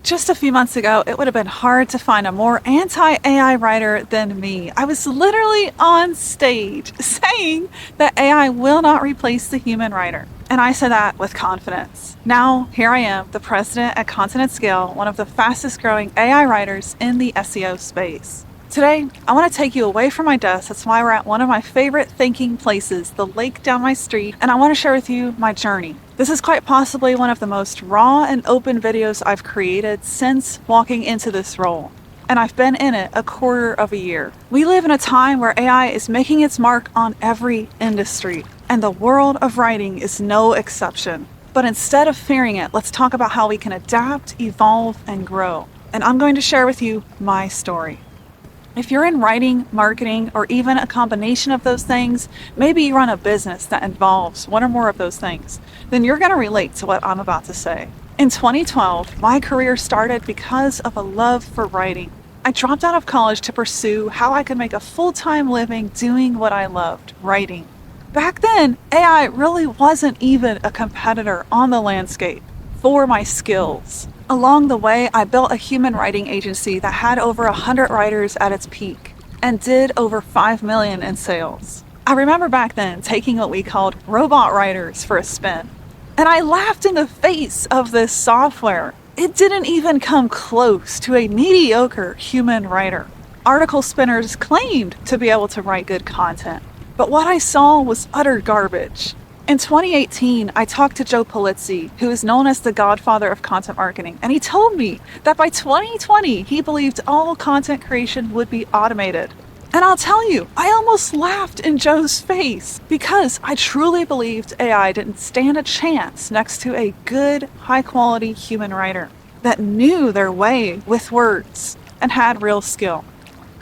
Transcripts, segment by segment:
Just a few months ago, it would have been hard to find a more anti-AI writer than me. I was literally on stage saying that AI will not replace the human writer. And I said that with confidence. Now, here I am, the president at Content at Scale, one of the fastest growing AI writers in the SEO space. Today, I want to take you away from my desk. That's why we're at one of my favorite thinking places, the lake down my street, and I want to share with you my journey. This is quite possibly one of the most raw and open videos I've created since walking into this role. And I've been in it a quarter of a year. We live in a time where AI is making its mark on every industry, and the world of writing is no exception. But instead of fearing it, let's talk about how we can adapt, evolve, and grow. And I'm going to share with you my story. If you're in writing, marketing, or even a combination of those things, maybe you run a business that involves one or more of those things, then you're going to relate to what I'm about to say. In 2012, my career started because of a love for writing. I dropped out of college to pursue how I could make a full-time living doing what I loved, writing. Back then, AI really wasn't even a competitor on the landscape for my skills. Along the way, I built a human writing agency that had over 100 writers at its peak and did over $5 million in sales. I remember back then taking what we called robot writers for a spin. And I laughed in the face of this software. It didn't even come close to a mediocre human writer. Article spinners claimed to be able to write good content, but what I saw was utter garbage. In 2018, I talked to Joe Pulizzi, who is known as the godfather of content marketing, and he told me that by 2020, he believed all content creation would be automated. And I'll tell you, I almost laughed in Joe's face because I truly believed AI didn't stand a chance next to a good, high-quality human writer that knew their way with words and had real skill.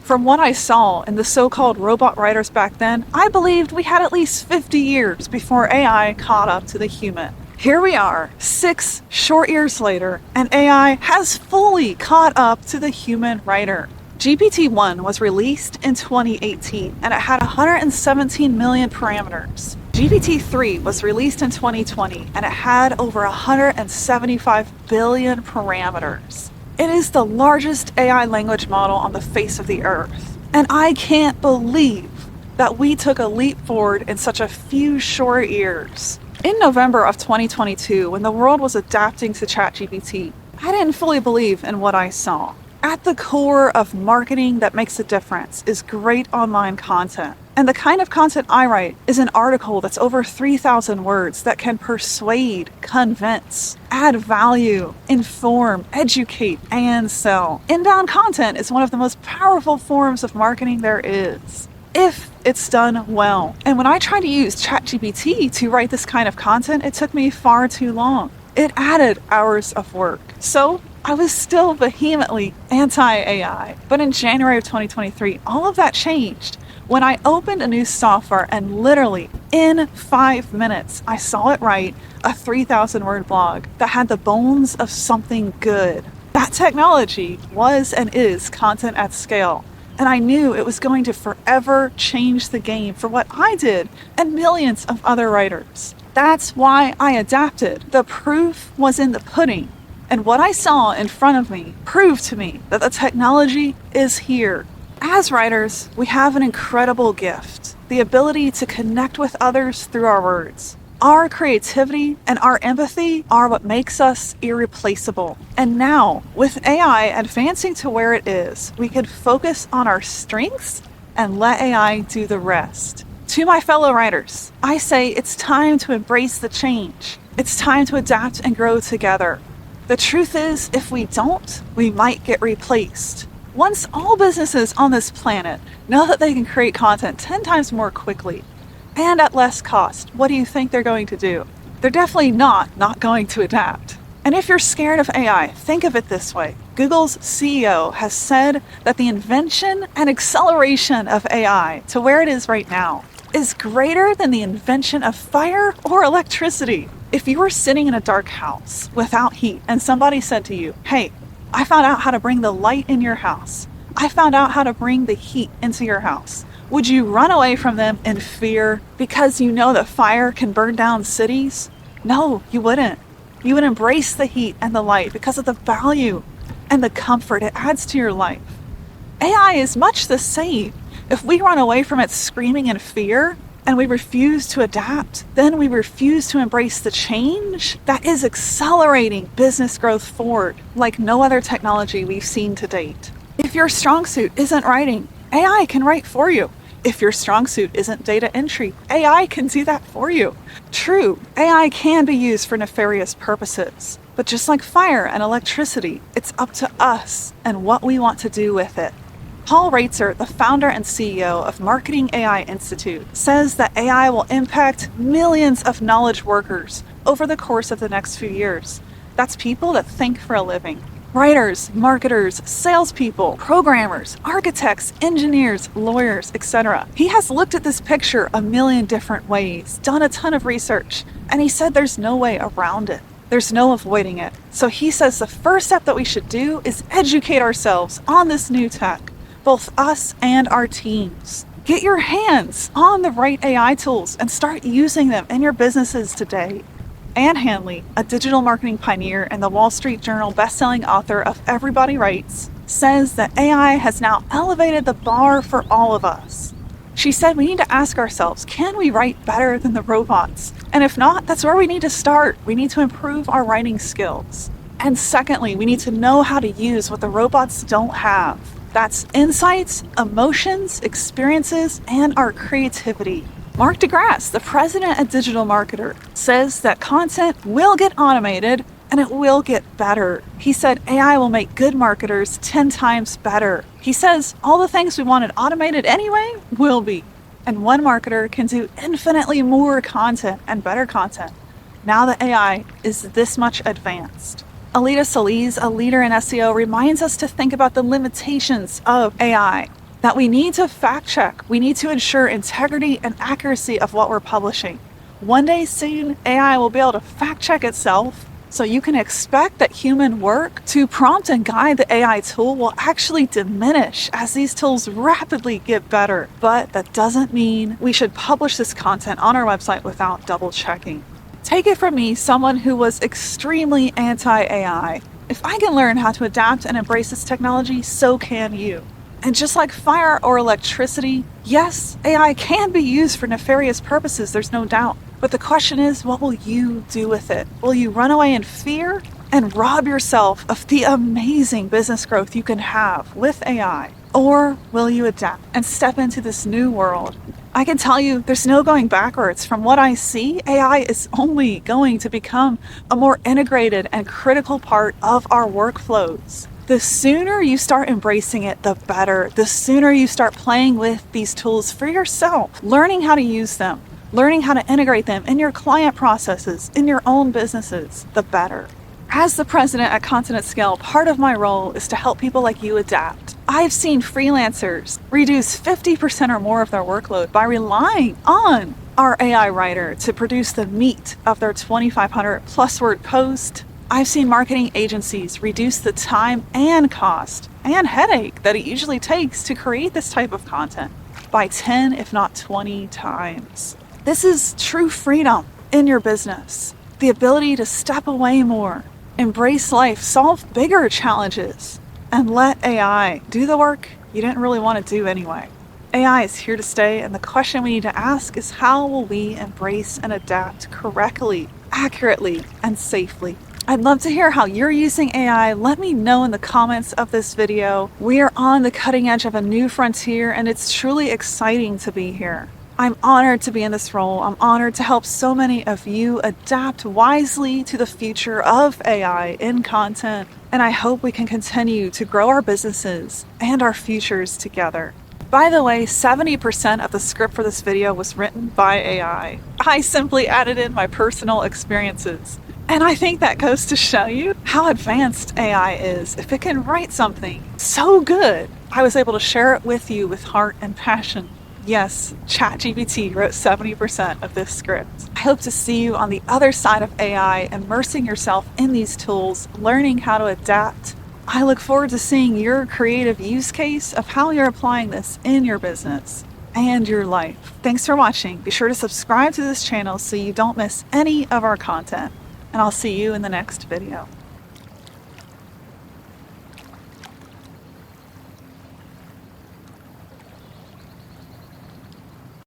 From what I saw in the so-called robot writers back then, I believed we had at least 50 years before AI caught up to the human. Here we are, 6 short years later, and AI has fully caught up to the human writer. GPT-1 was released in 2018, and it had 117 million parameters. GPT-3 was released in 2020, and it had over 175 billion parameters. It is the largest AI language model on the face of the earth. And I can't believe that we took a leap forward in such a few short years. In November of 2022, when the world was adapting to ChatGPT, I didn't fully believe in what I saw. At the core of marketing that makes a difference is great online content. And the kind of content I write is an article that's over 3,000 words that can persuade, convince, add value, inform, educate, and sell. Inbound content is one of the most powerful forms of marketing there is, if it's done well. And when I tried to use ChatGPT to write this kind of content, it took me far too long. It added hours of work. So I was still vehemently anti-AI. But in January of 2023, all of that changed when I opened a new software and literally in 5 minutes, I saw it write a 3,000 word blog that had the bones of something good. That technology was and is content at scale. And I knew it was going to forever change the game for what I did and millions of other writers. That's why I adapted. The proof was in the pudding. And what I saw in front of me proved to me that the technology is here. As writers, we have an incredible gift, the ability to connect with others through our words. Our creativity and our empathy are what makes us irreplaceable. And now, with AI advancing to where it is, we can focus on our strengths and let AI do the rest. To my fellow writers, I say it's time to embrace the change. It's time to adapt and grow together. The truth is, if we don't, we might get replaced. Once all businesses on this planet know that they can create content 10 times more quickly and at less cost, what do you think they're going to do? They're definitely not going to adapt. And if you're scared of AI, think of it this way. Google's CEO has said that the invention and acceleration of AI to where it is right now is greater than the invention of fire or electricity. If you were sitting in a dark house without heat and somebody said to you, hey, I found out how to bring the light in your house. I found out how to bring the heat into your house. Would you run away from them in fear because you know that fire can burn down cities? No, you wouldn't. You would embrace the heat and the light because of the value and the comfort it adds to your life. AI is much the same. If we run away from it screaming in fear and we refuse to adapt, then we refuse to embrace the change that is accelerating business growth forward like no other technology we've seen to date. If your strong suit isn't writing, AI can write for you. If your strong suit isn't data entry, AI can do that for you. True, AI can be used for nefarious purposes, but just like fire and electricity, it's up to us and what we want to do with it. Paul Roetzer, the founder and CEO of Marketing AI Institute, says that AI will impact millions of knowledge workers over the course of the next few years. That's people that think for a living. Writers, marketers, salespeople, programmers, architects, engineers, lawyers, etc. He has looked at this picture a million different ways, done a ton of research, and he said there's no way around it. There's no avoiding it. So he says the first step that we should do is educate ourselves on this new tech, both us and our teams. Get your hands on the right AI tools and start using them in your businesses today. Ann Handley, a digital marketing pioneer and the Wall Street Journal bestselling author of Everybody Writes, says that AI has now elevated the bar for all of us. She said we need to ask ourselves, can we write better than the robots? And if not, that's where we need to start. We need to improve our writing skills. And secondly, we need to know how to use what the robots don't have. That's insights, emotions, experiences, and our creativity. Mark de Grasse, the president at DigitalMarketer, says that content will get automated and it will get better. He said AI will make good marketers 10 times better. He says all the things we wanted automated anyway will be. And one marketer can do infinitely more content and better content now that AI is this much advanced. Aleyda Solis, a leader in SEO, reminds us to think about the limitations of AI. That we need to fact check. We need to ensure integrity and accuracy of what we're publishing. One day soon, AI will be able to fact check itself, so you can expect that human work to prompt and guide the AI tool will actually diminish as these tools rapidly get better. But that doesn't mean we should publish this content on our website without double checking. Take it from me, someone who was extremely anti-AI. If I can learn how to adapt and embrace this technology, so can you. And just like fire or electricity, yes, AI can be used for nefarious purposes, there's no doubt. But the question is, what will you do with it? Will you run away in fear and rob yourself of the amazing business growth you can have with AI? Or will you adapt and step into this new world? I can tell you there's no going backwards. From what I see, AI is only going to become a more integrated and critical part of our workflows. The sooner you start embracing it, the better. The sooner you start playing with these tools for yourself, learning how to use them, learning how to integrate them in your client processes, in your own businesses, the better. As the president at Continent Scale, part of my role is to help people like you adapt. I've seen freelancers reduce 50% or more of their workload by relying on our AI writer to produce the meat of their 2,500 plus word post. I've seen marketing agencies reduce the time and cost and headache that it usually takes to create this type of content by 10, if not 20 times. This is true freedom in your business. The ability to step away more, embrace life, solve bigger challenges, and let AI do the work you didn't really want to do anyway. AI is here to stay, and the question we need to ask is how will we embrace and adapt correctly, accurately, and safely? I'd love to hear how you're using AI. Let me know in the comments of this video. We are on the cutting edge of a new frontier, and it's truly exciting to be here. I'm honored to be in this role. I'm honored to help so many of you adapt wisely to the future of AI in content, and I hope we can continue to grow our businesses and our futures together. By the way, 70% of the script for this video was written by AI. I simply added in my personal experiences. And I think that goes to show you how advanced AI is. If it can write something so good, I was able to share it with you with heart and passion. Yes, ChatGPT wrote 70% of this script. I hope to see you on the other side of AI, immersing yourself in these tools, learning how to adapt. I look forward to seeing your creative use case of how you're applying this in your business and your life. Thanks for watching. Be sure to subscribe to this channel so you don't miss any of our content. and I'll see you in the next video.